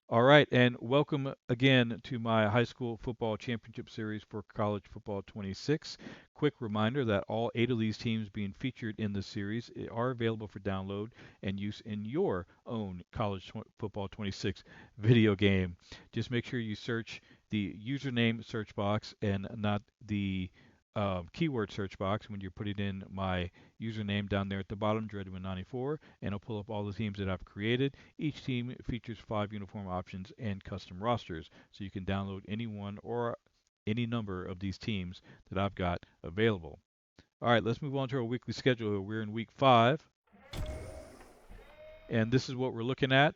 All right, and welcome again to my high school football championship series for college football 26. Quick reminder that all 8 of these teams being featured in this series are available for download and use in your own college football 26 video game. Just make sure you search the username search box and not the keyword search box when you're putting in my username down there at the bottom, Dreadman94, and it'll pull up all the teams that I've created. Each team features 5 uniform options and custom rosters, so you can download any one or any number of these teams that I've got available. All right, let's move on to our weekly schedule. We're in week 5, and this is what we're looking at.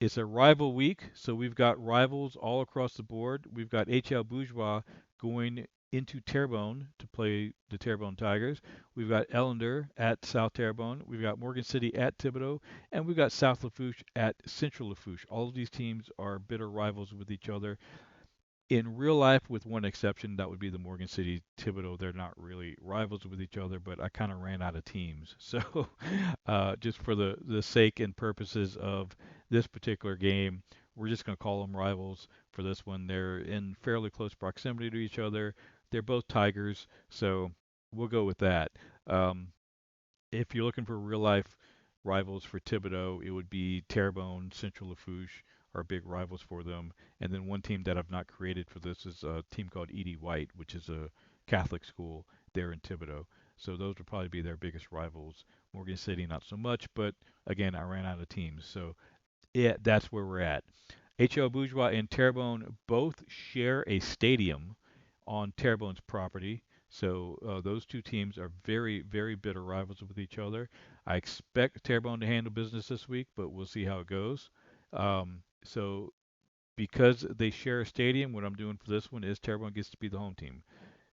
It's a rival week, so we've got rivals all across the board. We've got HL Bourgeois going into Terrebonne to play the Terrebonne Tigers. We've got Ellender at South Terrebonne. We've got Morgan City at Thibodaux, and we've got South Lafourche at Central Lafourche. All of these teams are bitter rivals with each other. In real life, with one exception, that would be the Morgan City Thibodaux. They're not really rivals with each other, but I kind of ran out of teams. So, just for the sake and purposes of this particular game, we're just going to call them rivals for this one. They're in fairly close proximity to each other. They're both Tigers, so we'll go with that. Um, if you're looking for real life rivals for Thibodeau, it would be Terrebonne, Central Lafourche are big rivals for them. And then one team that I've not created for this is a team called E.D. White, which is a Catholic school there in Thibodeau. So those would probably be their biggest rivals. Morgan City, not so much, but again, I ran out of teams. So yeah, that's where we're at. H.L. Bourgeois and Terrebonne both share a stadium on Terrebonne's property. So those two teams are very, very bitter rivals with each other. I expect Terrebonne to handle business this week, but we'll see how it goes. So because they share a stadium, what I'm doing for this one is Terrebonne gets to be the home team.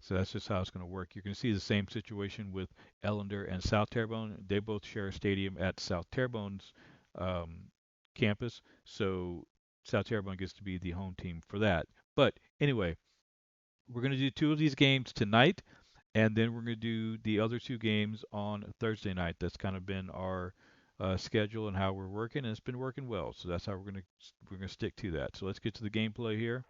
So that's just how it's going to work. You're going to see the same situation with Ellender and South Terrebonne. They both share a stadium at South Terrebonne's um, campus. So South Terrebonne gets to be the home team for that. But anyway, we're going to do 2 of these games tonight, and then we're going to do the other 2 games on Thursday night. That's kind of been our schedule and how we're working, and it's been working well. So that's how we're going to stick to that. So let's get to the gameplay here.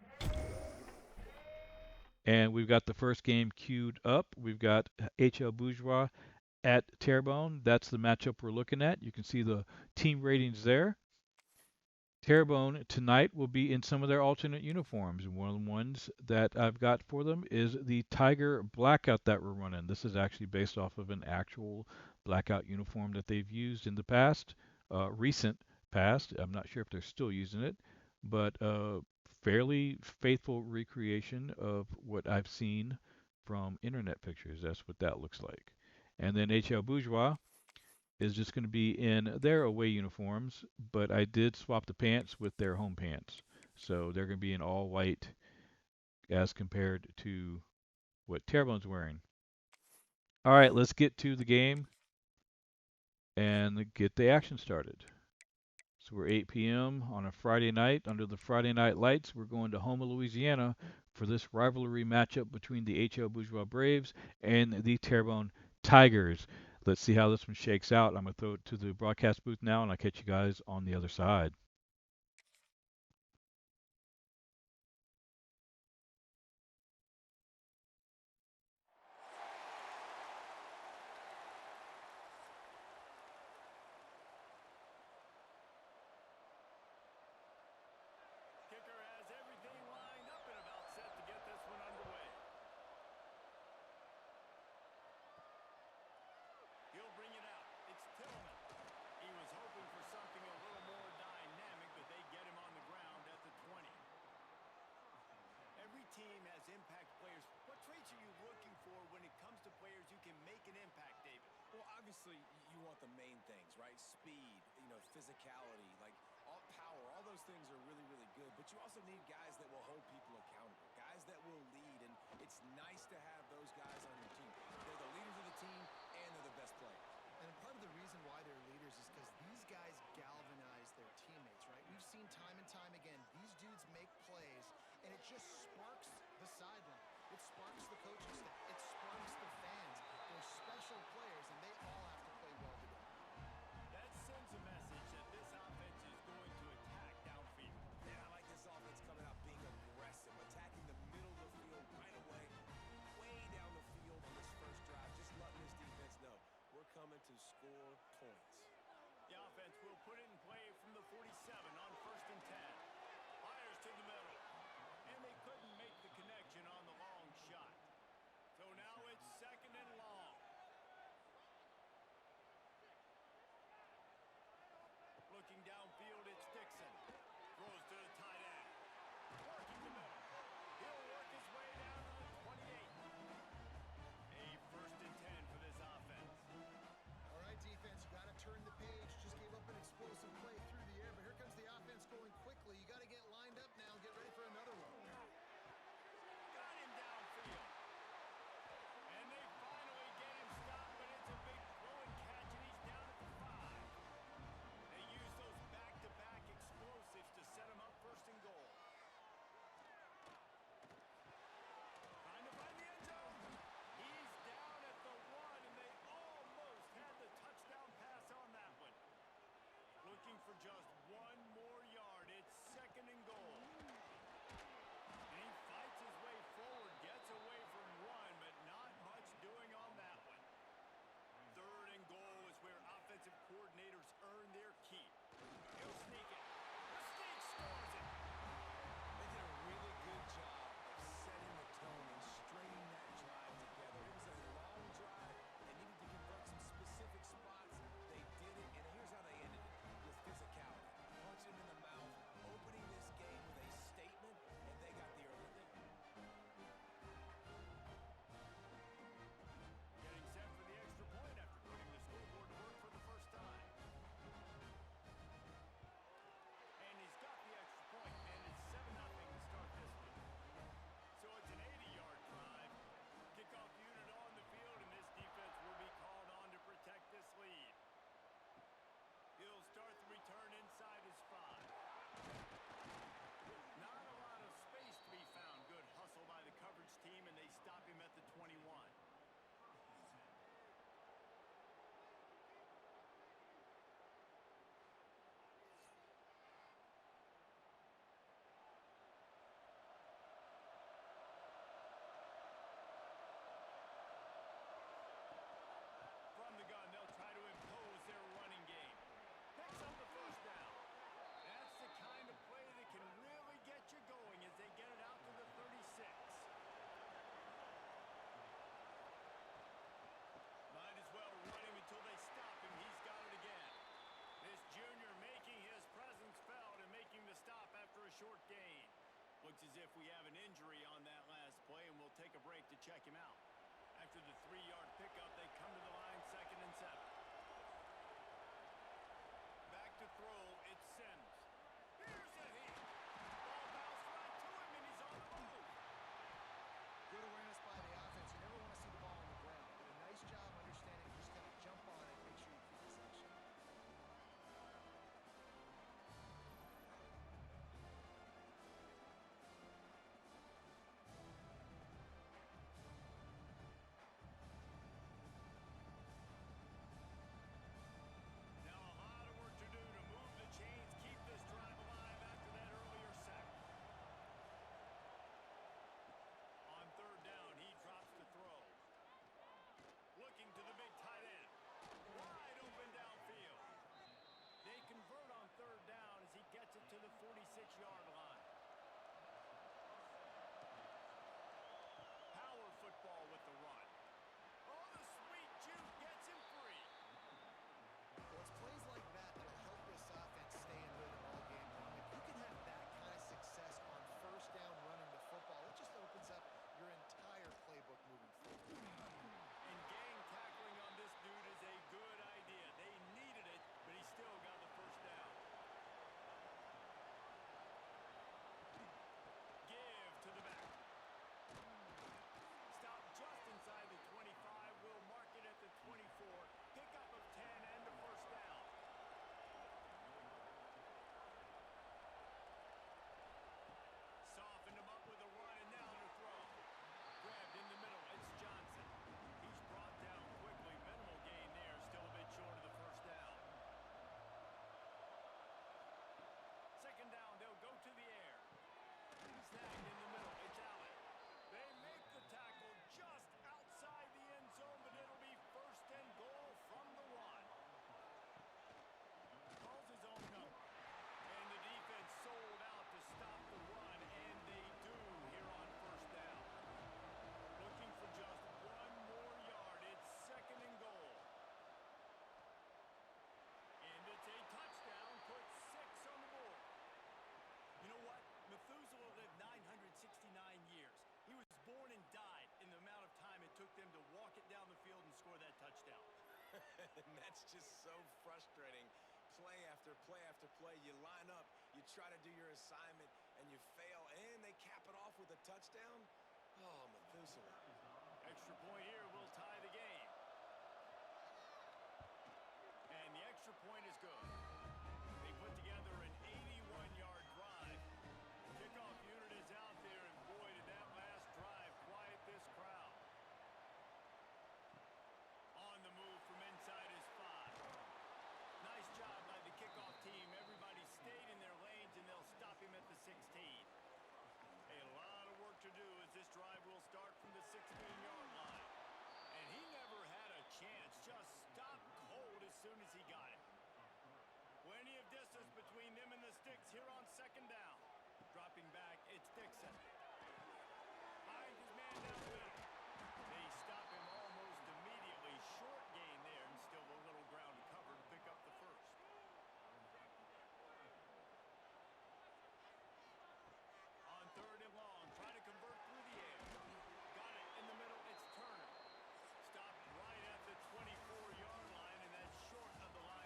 And we've got the first game queued up. We've got HL Bourgeois at Terrebonne. That's the matchup we're looking at. You can see the team ratings there. Terrebonne tonight will be in some of their alternate uniforms. And one of the ones that I've got for them is the Tiger Blackout that we're running. This is actually based off of an actual blackout uniform that they've used in the past, recent past. I'm not sure if they're still using it, but fairly faithful recreation of what I've seen from internet pictures. That's what that looks like. And then HL Bourgeois is just going to be in their away uniforms, but I did swap the pants with their home pants. So they're going to be in all white as compared to what Terrebonne's wearing. All right, let's get to the game and get the action started. So we're 8 p.m. on a Friday night under the Friday night lights. We're going to Houma, Louisiana for this rivalry matchup between the HL Bourgeois Braves and the Terrebonne Tigers. Let's see how this one shakes out. I'm going to throw it to the broadcast booth now, and I'll catch you guys on the other side. Kicker has everything lined up and about set to get this one underway. He'll bring it out. It's Tillman. He was hoping for something a little more dynamic, but they get him on the ground at the 20. Every team has impact players. What traits are you looking for when it comes to players who can make an impact, David? Well, obviously, you want the main things, right? Speed, physicality, like all power, all those things are really, really good. But you also need guys that will hold people accountable, guys that will lead. And it's nice to have those guys on your team. They're the leaders of the team, and they're the best players. And part of the reason why they're leaders is because these guys galvanize their teammates, right? We've seen time and time again, these dudes make plays, and it just sparks the sideline. It sparks the coaching staff. It sparks the fans. They're special players, and they all have to play well together. That sends a message that this offense is going to attack downfield. And I as if we have an injury on that last play, and we'll take a break to check him out. After the 3-yard pickup, they come to the line 2nd and 7. Back to throw, it's Sims. Here's a hit. Ball bounced right to him, and he's on the move. Good awareness by the offense. You never want to see the ball on the ground. But a nice job understanding just kind of jump on it, make sure you keep the section. Now a lot of work to do to move the chains, keep this drive alive after that earlier sack. On 3rd down, he drops to throw. Looking to the big tight end. Wide open downfield. They convert on 3rd down as he gets it to the 46-yard line. Power football with the run. Oh, the sweet juke gets him free. Well, it's plays like that that'll help this offense stay in rhythm all game long. If you can have that kind of success on 1st down running the football, it just opens up your entire playbook moving forward. And gang tackling on this dude is a good idea. They needed it, but he still got the 1st down. Give to the back. Stop just inside the 25. We'll mark it at the 24. Pickup of 10 and the 1st down. Softened him up with a run and now to throw. Grabbed in the middle. It's Johnson. He's brought down quickly. Minimal gain there. Still a bit short of the 1st down. 2nd down. They'll go to the air. Snagged in the middle. It's Allen. They make the tackle just outside the end zone, but it'll be 1st and goal from the 1. Calls his own number. And the defense sold out to stop the run, and they do here on 1st down. Looking for just 1 more yard. It's 2nd and goal. And it's a touchdown. Puts 6 on the board. You know what? Methuselah lived 969 years. He was born and died in the amount of time it took them to walk it down the field and score that touchdown. And that's just so frustrating. Play after play after play. You line up, you try to do your assignment, and you fail, and they cap it off with a touchdown? Oh, Methuselah. Extra point here will tie the game. And the extra point is good. They put together an 81-yard drive. Kickoff unit is out there, and boy, did that last drive quiet this crowd. On the move from inside his 5. Nice job by the kickoff team. Everybody stayed in their lanes, and they'll stop him at the 16. A lot of work to do as this drive will start from the 16-yard line. And he never had a chance. Just stopped cold as soon as he got it. Plenty of distance between them and the sticks here on 2nd down. Dropping back, it's Dixon. Finds his man downfield. They stop him almost immediately. Short gain there, and still a little ground to cover to pick up the 1st. On 3rd and long, trying to convert through the air. Got it in the middle, it's Turner. Stopped right at the 24-yard line, and that's short of the line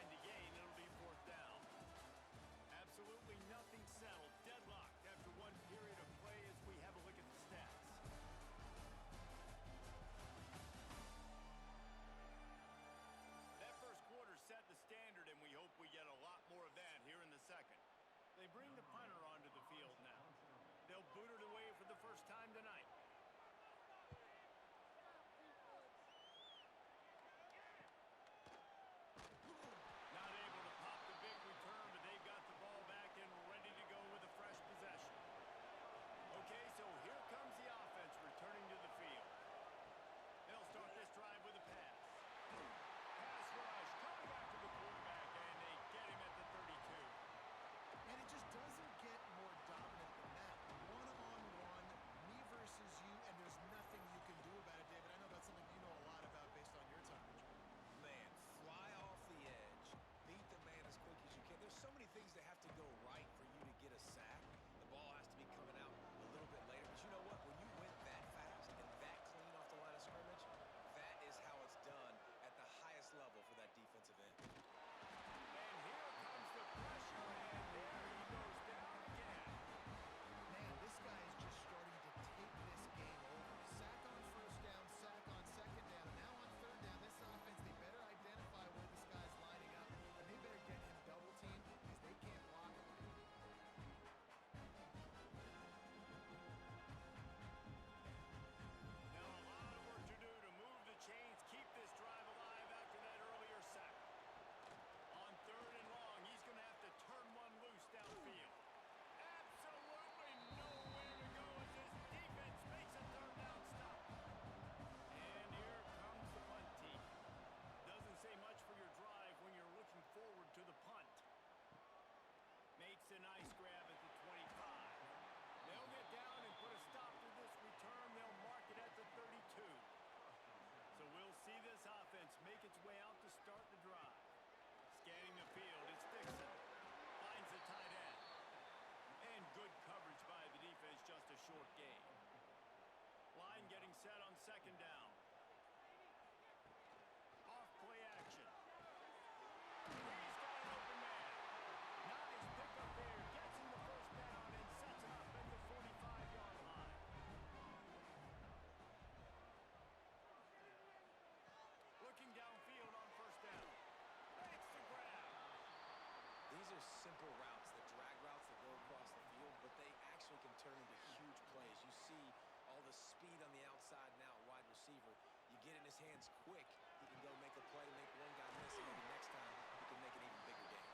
those simple routes, the drag routes that go across the field, but they actually can turn into huge plays. You see all the speed on the outside now, wide receiver. You get in his hands quick, he can go make a play, make one guy miss, and maybe next time he can make an even bigger game.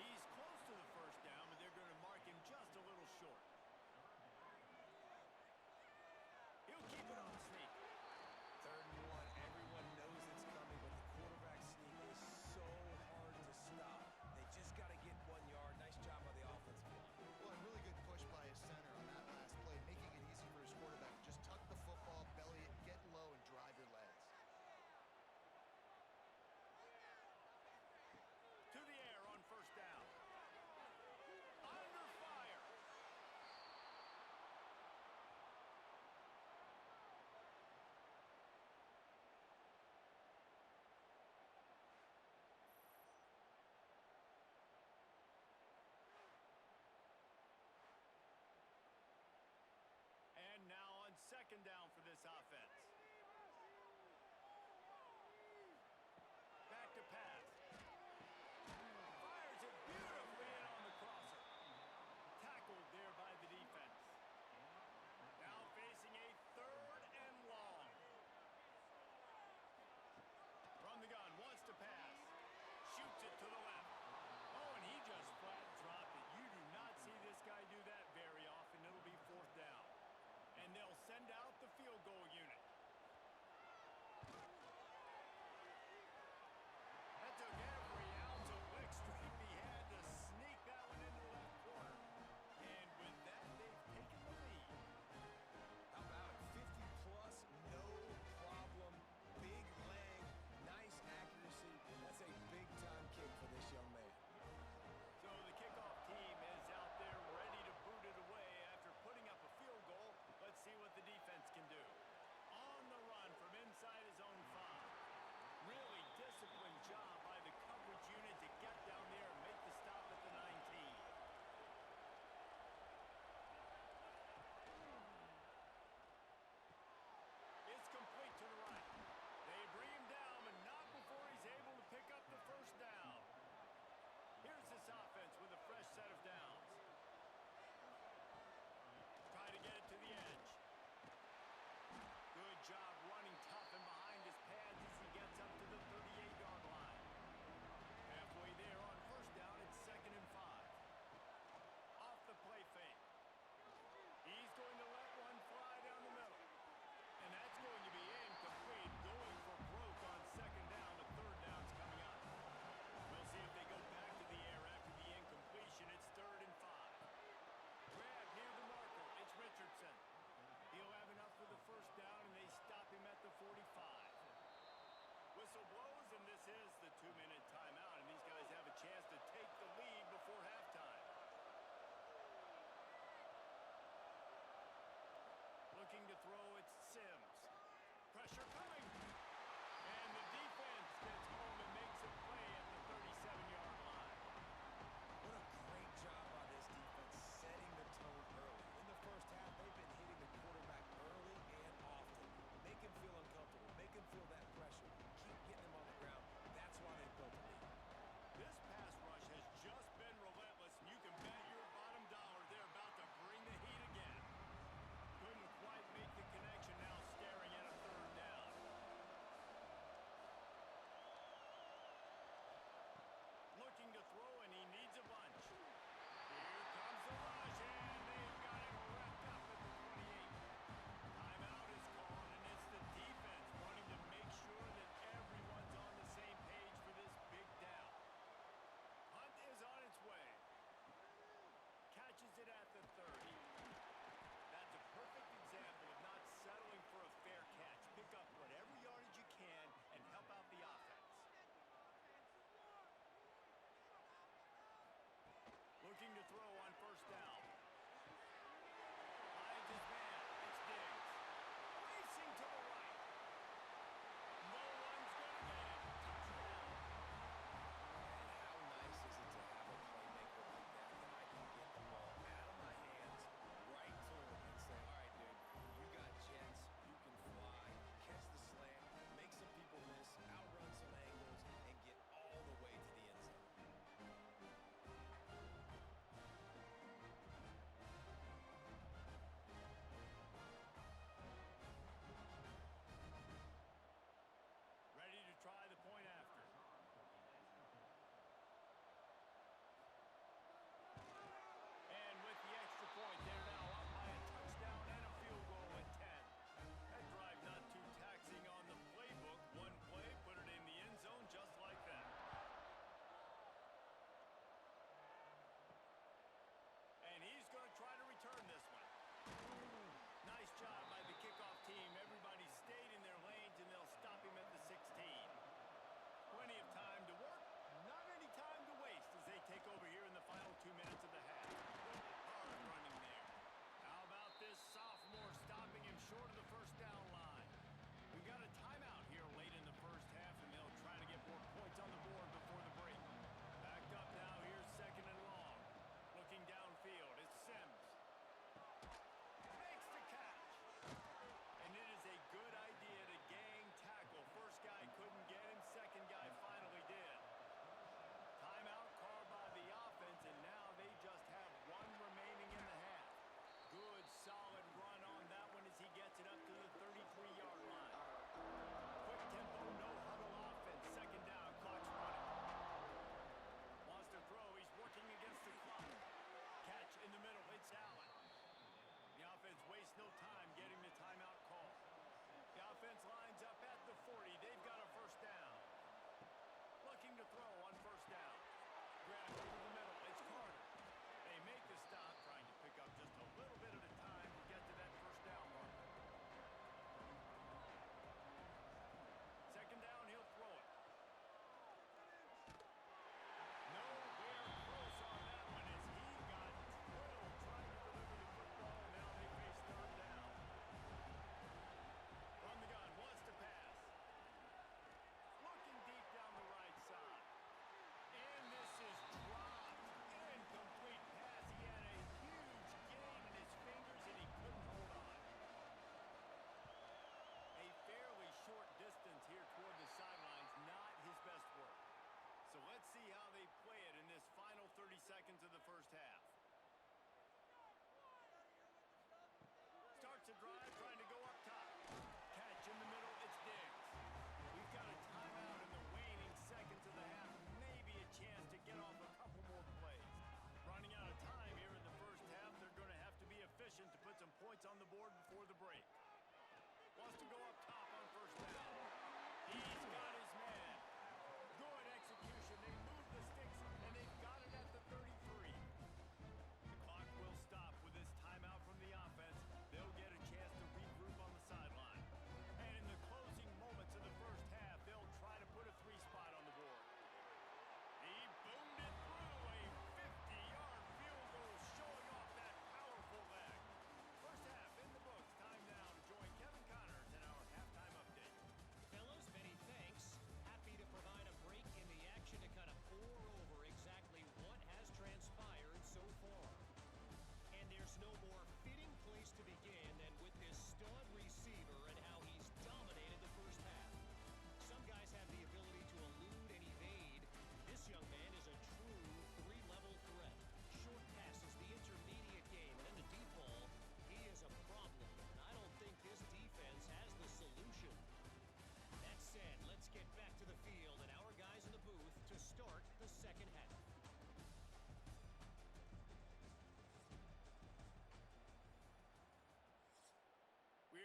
He's close to the first down, but they're going to mark him just a little short. He'll keep it on sneak. 3rd and 1. Everyone knows it's coming, but the quarterback sneak is so hard to stop. They just got to get 1 yard. Nice job by the offensive line. Well, a really good push by his center on that last play, making it easy for his quarterback. Just tuck the football, belly it, get low, and drive your legs.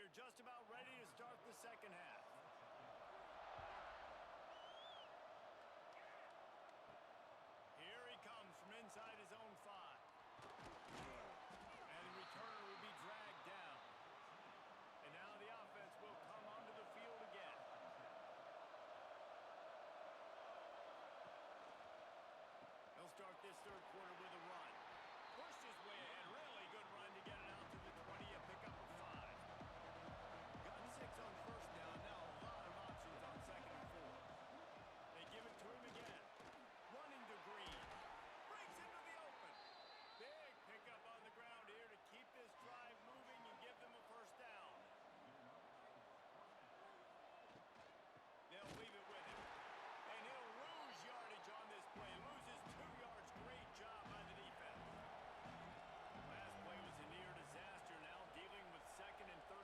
they're just about ready to start the second half. Here he comes from inside his own 5. And the returner will be dragged down. And now the offense will come onto the field again. He'll start this third quarter with a run. Pushed his way ahead. Really good run to get it out to the 20 and pick up a 5. Got 6 on first down. Now a lot of options on second and 4. They give it to him again. Running to Green. Breaks into the open. Big pickup on the ground here to keep this drive moving and give them a first down. They'll leave it with him. And he'll lose yardage on this play. Loses 2 yards. Great job by the defense. Last play was a near disaster. Now dealing with second and 13.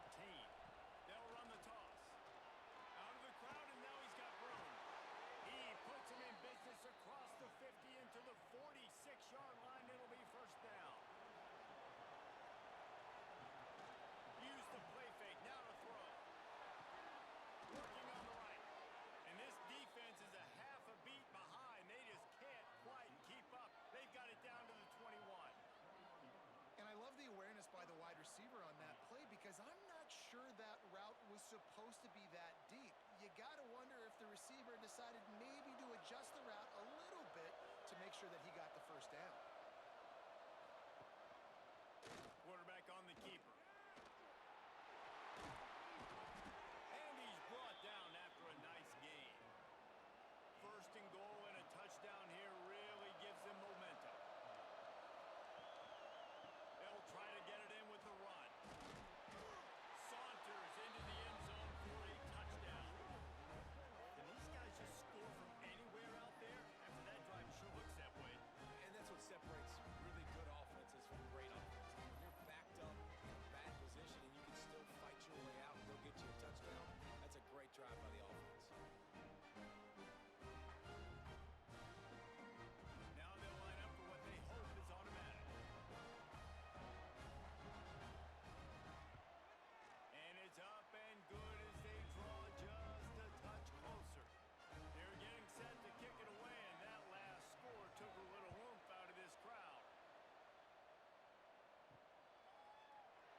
They'll run the toss. Out of the crowd, and now he's got room. He puts him in business across the 50 into the 46-yard line. It'll be first down. Use the play fake. Now to throw. Working on the right. And this defense is a half a beat behind. They just can't quite keep up. They've got it down to the 21. And I love the awareness by the wide receiver on that play because I'm not sure that route was supposed to be that deep. You got to wonder if the receiver decided maybe to adjust the route a little bit to make sure that he got the first down. Quarterback on the keeper. And he's brought down after a nice gain. First and goal and a touchdown here really gives them momentum. They'll try to get it in with the run. Saunters into the end zone for a touchdown. Can these guys just score from anywhere out there? After that drive sure looks that way. And that's what separates really good offenses from great offenses. When you're backed up in a bad position and you can still fight your way out and go get you a touchdown, that's a great drive by the offense. Now they'll line up for what they hope is automatic. And it's up and good as they draw just a touch closer. They're getting set to kick it away, and that last score took a little oomph out of this crowd.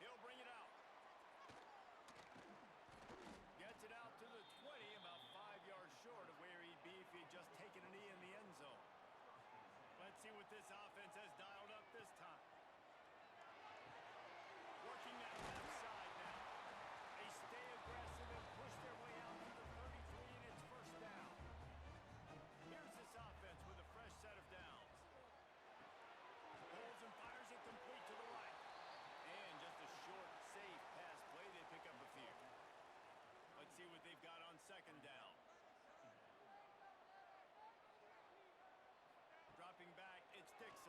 He'll bring it out. Gets it out to the 20, about 5 yards short of where he'd be if he'd just taken a knee in the end zone. Let's see what this offense has dialed up this time. Working that left side now. They stay aggressive and push their way out to the 33, and it's first down. Here's this offense with a fresh set of downs. Pulls and fires it complete to the right. And just a short, safe pass play. They pick up a few. Let's see what they've got on second down. Dropping back, it's Dixon.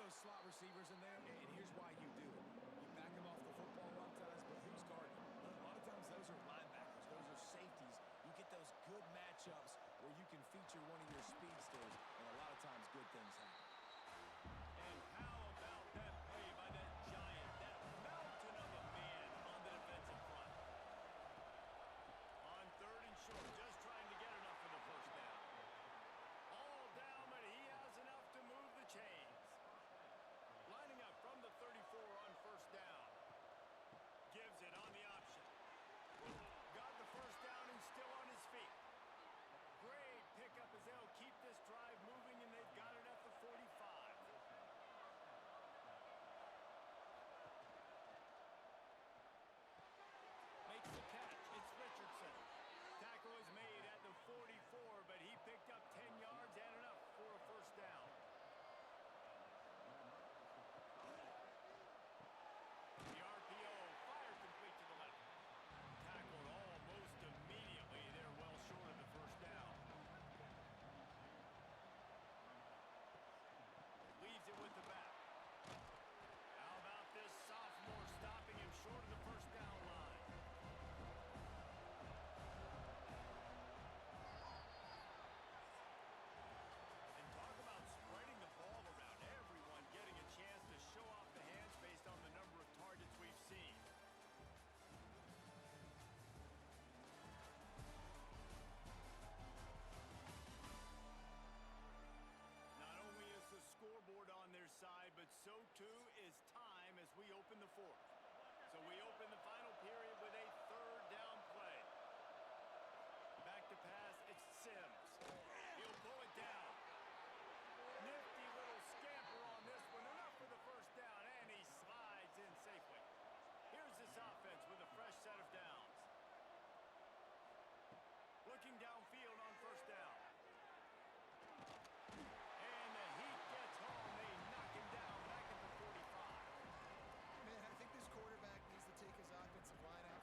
those slot receivers in there, and here's why you do it. You back them off the football a lot of times, but who's guarding? A lot of times those are linebackers. Those are safeties. You get those good matchups where you can feature one of your speedsters, and a lot of times good things happen. And how about that play by that giant, that mountain of a man on the defensive front? On 3rd and short, just trying to get enough for the first down. All down, but he has enough to move the chains. Lining up from the 34 on 1st down. Gives it on the option. Got the first down and still on his feet. Great pickup as they'll keep this drive moving, and they've got it at the 45. Makes the catch. It's Richardson. Tackle is made at the 44, but he picked up 10 yards and enough for a first down. The RPO fired complete to the left. Tackled almost immediately. They're well short of the first down. Leaves it with the back. How about this sophomore stopping him short of the first down line? And talk about spreading the ball around. Everyone getting a chance to show off the hands based on the number of targets we've seen. Not only is the scoreboard on their side, but so too is time as we open the 4th. So we open the final period with a 3rd down play. Back to pass, it's Sims. He'll pull it down. Nifty little scamper on this one. Enough for the first down, and he slides in safely. Here's this offense with a fresh set of downs. Looking downfield on 1st down. And the Heat gets home. They knock him down back at the 45. Man, I think this quarterback needs to take his offensive line out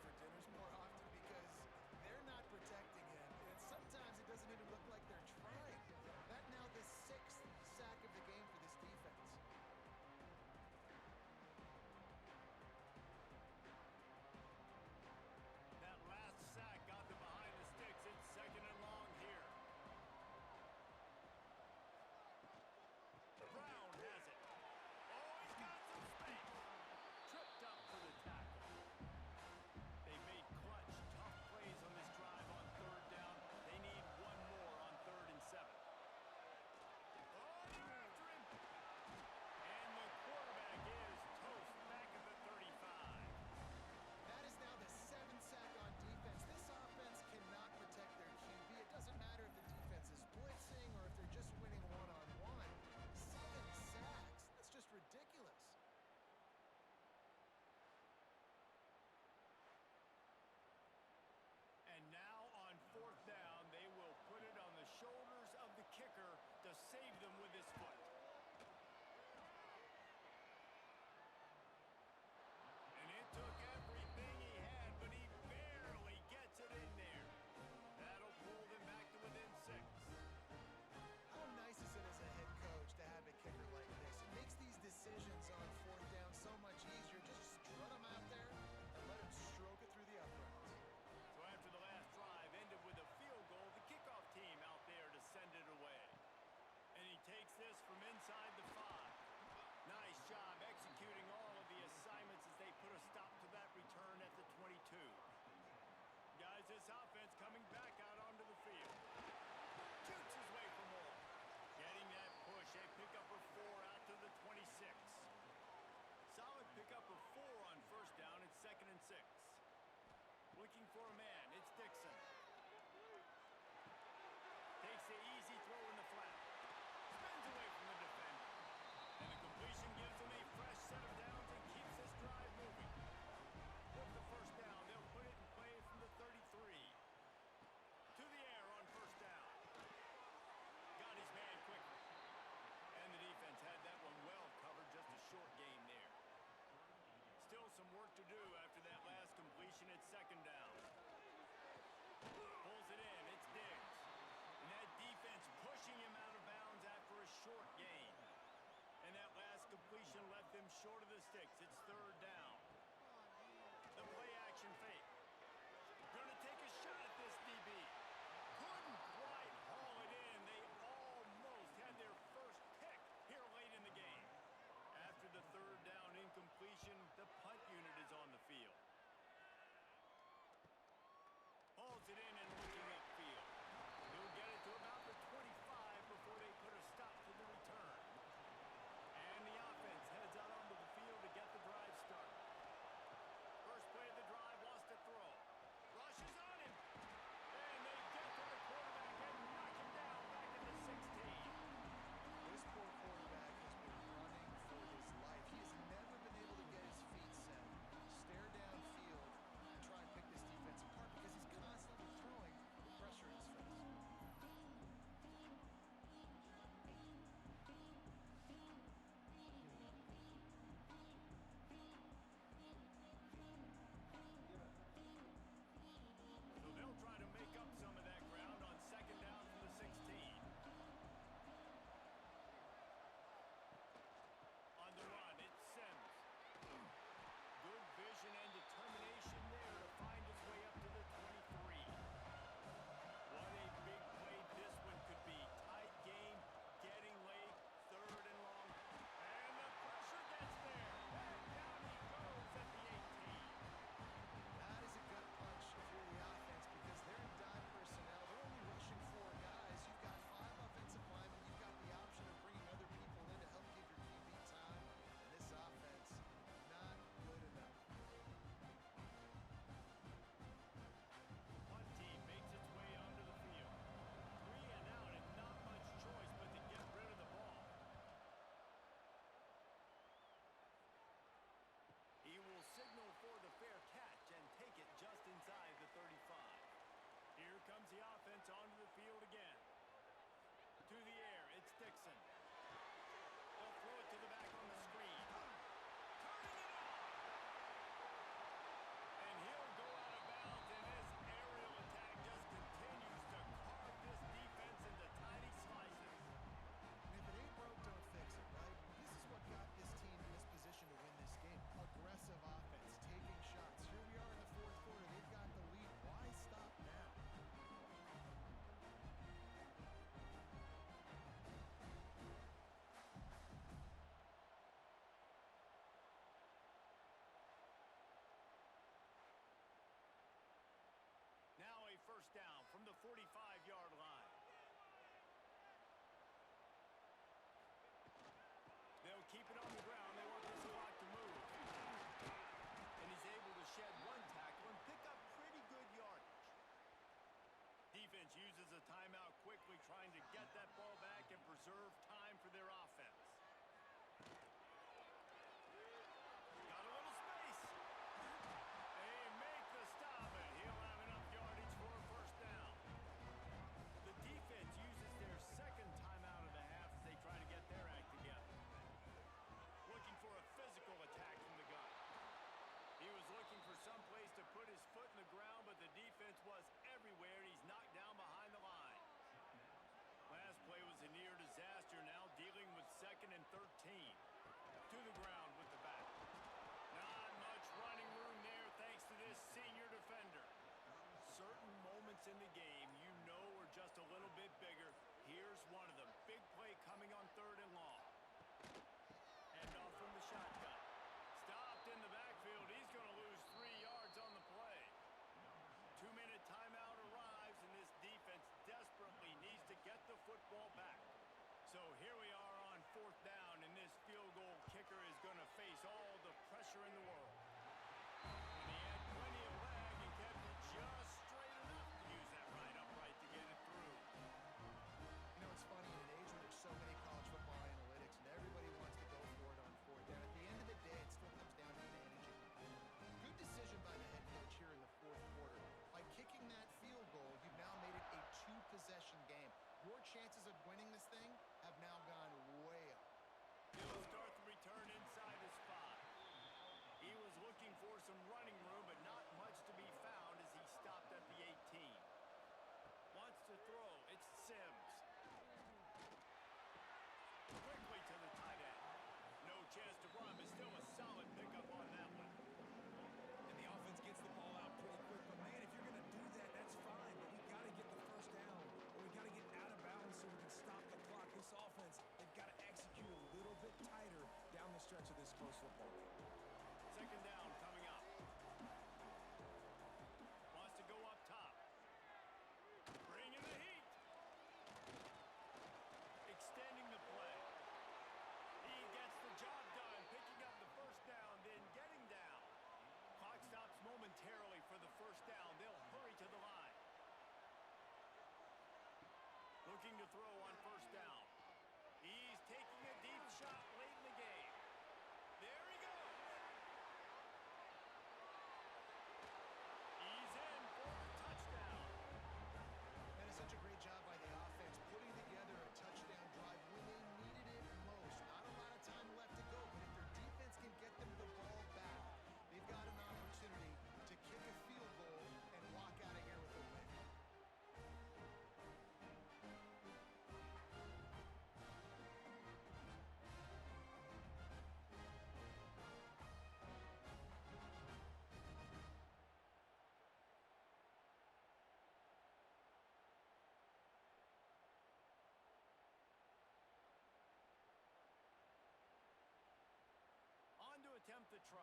short of the sticks. It's third down. The play action fake. Gonna take a shot at this DB. Couldn't quite haul it in. They almost had their first pick here late in the game. After the third down incompletion, the punt unit is on the field. Hauls it in and looking upfield. He'll get it to about the 25 before they put a stop to the return. And the offense heads out onto the field to get the drive attempt the try.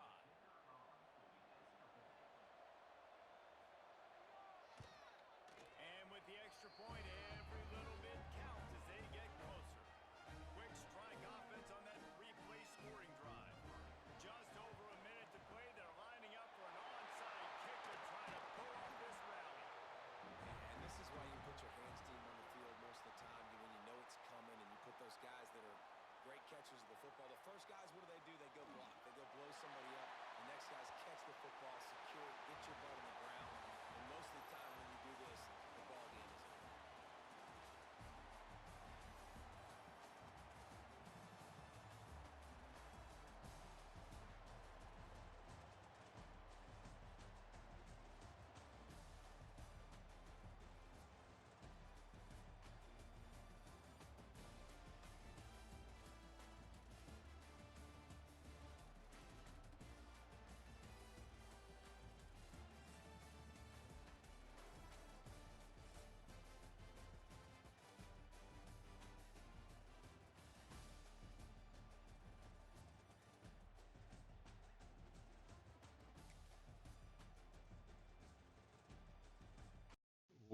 And with the extra point, every little bit counts as they get closer. Quick strike offense on that replay scoring drive. Just over a minute to play. They're lining up for an onside kick to try to pull off this rally. And this is why you put your hands team on the field most of the time when you know it's coming, and you put those guys that are great catchers of the football. The first guys, what do? They go block. They go blow somebody up. The next guys catch the football, secure it, get your butt on the ground. And most of the time when you do this, the ball game is over.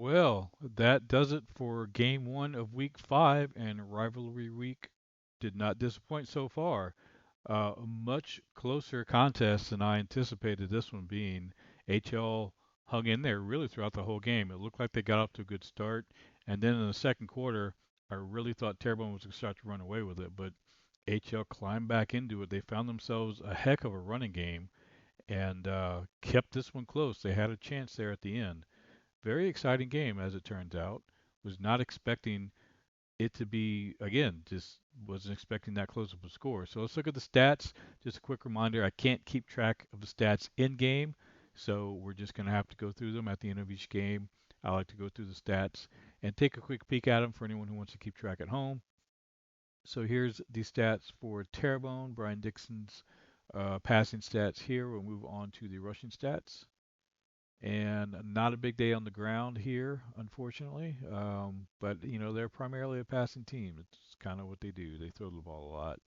Well, that does it for game one of week five, and rivalry week did not disappoint so far. A much closer contest than I anticipated this one being. HL hung in there really throughout the whole game. It looked like they got off to a good start, and then in the second quarter, I really thought Terrebonne was going to start to run away with it, but HL climbed back into it. They found themselves a heck of a running game and kept this one close. They had a chance there at the end. Very exciting game, as it turns out. Was not expecting it to be, again, just wasn't expecting that close of a score. So let's look at the stats. Just a quick reminder, I can't keep track of the stats in game, so we're just going to have to go through them at the end of each game. I like to go through the stats and take a quick peek at them for anyone who wants to keep track at home. So here's the stats for Terrebonne, Brian Dixon's passing stats here. We'll move on to the rushing stats. And not a big day on the ground here, unfortunately. But you know they're primarily a passing team. It's kind of what they do. They throw the ball a lot.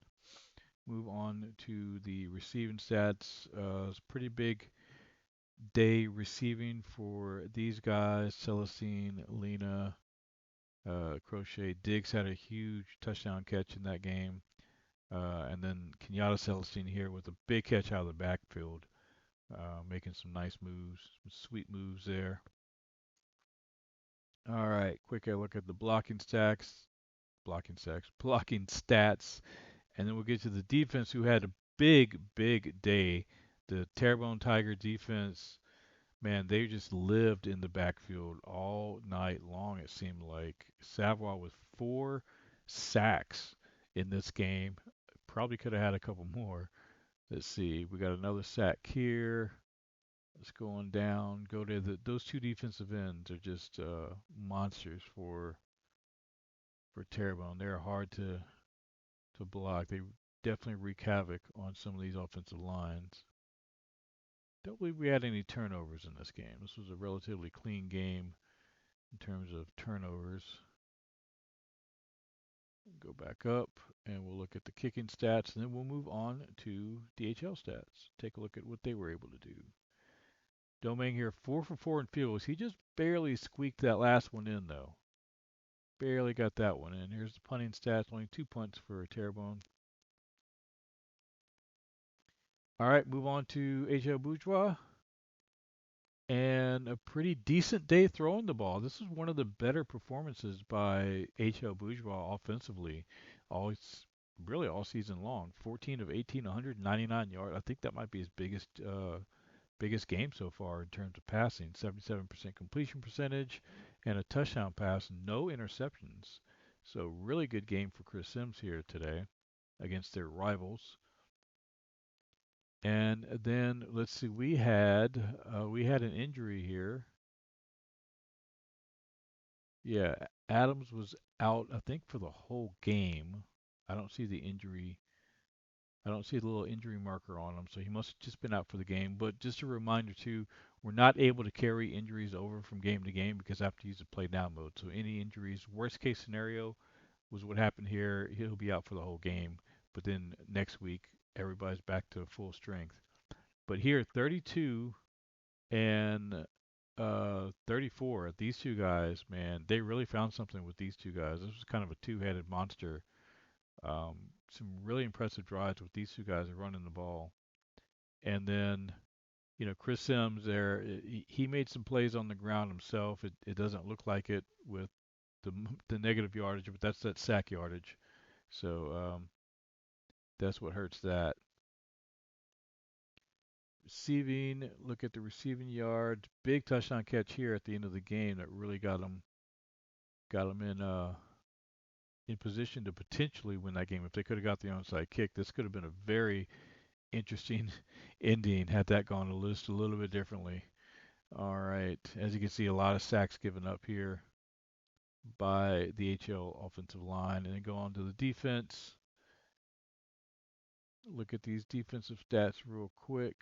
Move on to the receiving stats. It's a pretty big day receiving for these guys. Celestine, Lena, Crochet, Diggs had a huge touchdown catch in that game, and then Kenyatta Celestine here with a big catch out of the backfield. Making some nice moves, some sweet moves there. All right, quick look at the blocking stats, and then we'll get to the defense who had a big day. The Terrebonne Tiger defense, man, they just lived in the backfield all night long, it seemed like. Savoy with 4 sacks in this game. Probably could have had a couple more. Let's see, we got another sack here. Let's go on down. Go to those two defensive ends are just monsters for Terrebonne. They're hard to block. They definitely wreak havoc on some of these offensive lines. Don't believe we had any turnovers in this game. This was a relatively clean game in terms of turnovers. Go back up and we'll look at the kicking stats, and then we'll move on to DHL stats. Take a look at what they were able to do. Domingue here, 4 for 4 in field goals. He just barely squeaked that last one in, though. Barely got that one in. Here's the punting stats. Only 2 punts for Terrebonne. All right, move on to HL Bourgeois. And a pretty decent day throwing the ball. This is one of the better performances by HL Bourgeois offensively, all really all season long. 14 of 18, 199 yards. I think that might be his biggest game so far in terms of passing. 77% completion percentage and a touchdown pass, no interceptions. So really good game for Chris Sims here today against their rivals. And then let's see, we had an injury here. Yeah, Adams was out, I think, for the whole game. I don't see the injury. I don't see the little injury marker on him, so he must have just been out for the game. But just a reminder too, we're not able to carry injuries over from game to game because I have to use the play down mode. So any injuries, worst case scenario was what happened here. He'll be out for the whole game. But then next week everybody's back to full strength. But here, 32 and 34, these two guys, man, they really found something with these two guys. This was kind of a two-headed monster. Um, some really impressive drives with these two guys running the ball. And then, Chris Sims there, he made some plays on the ground himself. It doesn't look like it with the negative yardage, but that's that sack yardage. So that's what hurts that. Receiving, look at the receiving yards. Big touchdown catch here at the end of the game that really got them in position to potentially win that game. If they could have got the onside kick, this could have been a very interesting ending had that gone a little bit differently. All right, as you can see, a lot of sacks given up here by the HL offensive line, and then go on to the defense. Look at these defensive stats real quick.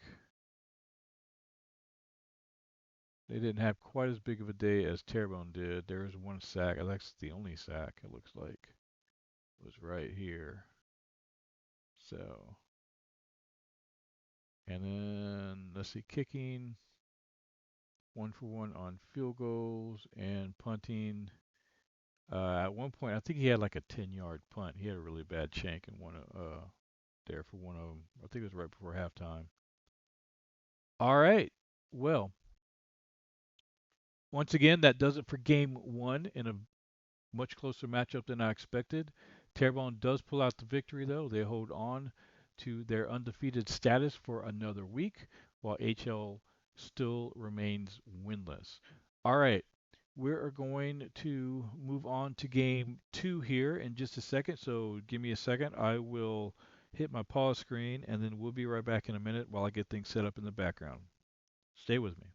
They didn't have quite as big of a day as Terrebonne did. There was one sack. That's the only sack, it looks like. It was right here. So, and then let's see, kicking, 1 for 1 on field goals and punting. At one point, I think he had like a 10-yard punt. He had a really bad shank in one there for one of them. I think it was right before halftime. All right. Well, once again, that does it for game one in a much closer matchup than I expected. Terrebonne does pull out the victory, though. They hold on to their undefeated status for another week, while HL still remains winless. All right, we are going to move on to game two here in just a second. So give me a second. I will hit my pause screen, and then we'll be right back in a minute while I get things set up in the background. Stay with me.